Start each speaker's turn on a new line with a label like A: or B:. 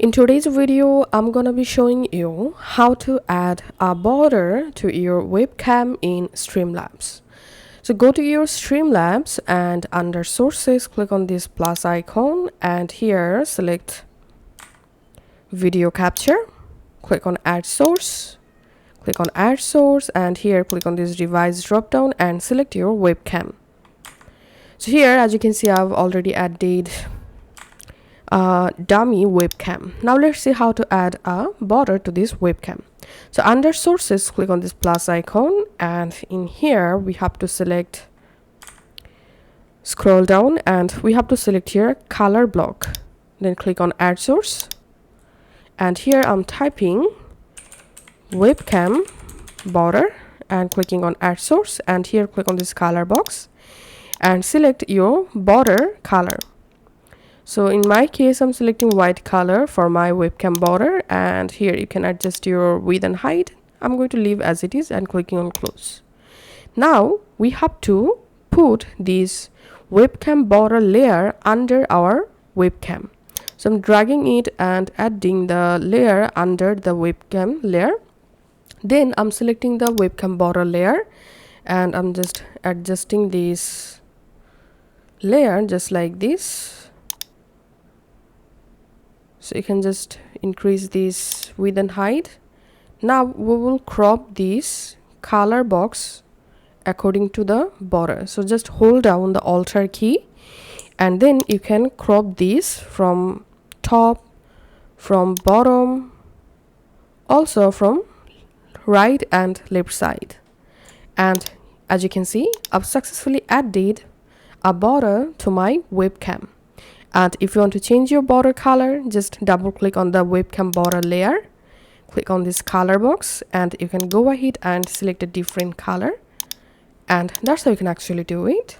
A: In today's video, I'm gonna be showing you how to add a border to your webcam in Streamlabs. So go to your Streamlabs and under sources, click on this plus icon and here select video capture, click on add source, and here click on this revise drop down and select your webcam. So here, as you can see, I've already added dummy webcam. Now let's see how to add a border to this webcam. So under sources, click on this plus icon and in here we have to scroll down and we have to select here color block, then click on add source and here I'm typing webcam border and clicking on add source and here click on this color box and select your border color. So in my case, I'm selecting white color for my webcam border and here you can adjust your width and height. I'm going to leave as it is and clicking on close. Now we have to put this webcam border layer under our webcam. So I'm dragging it and adding the layer under the webcam layer. Then I'm selecting the webcam border layer and I'm just adjusting this layer just like this. So you can just increase this width and height. Now we will crop this color box according to the border. So just hold down the Alt key and then you can crop this from top, from bottom, also from right and left side. And as you can see, I've successfully added a border to my webcam. And if you want to change your border color, just double click on the webcam border layer, click on this color box and you can go ahead and select a different color, and that's how you can actually do it.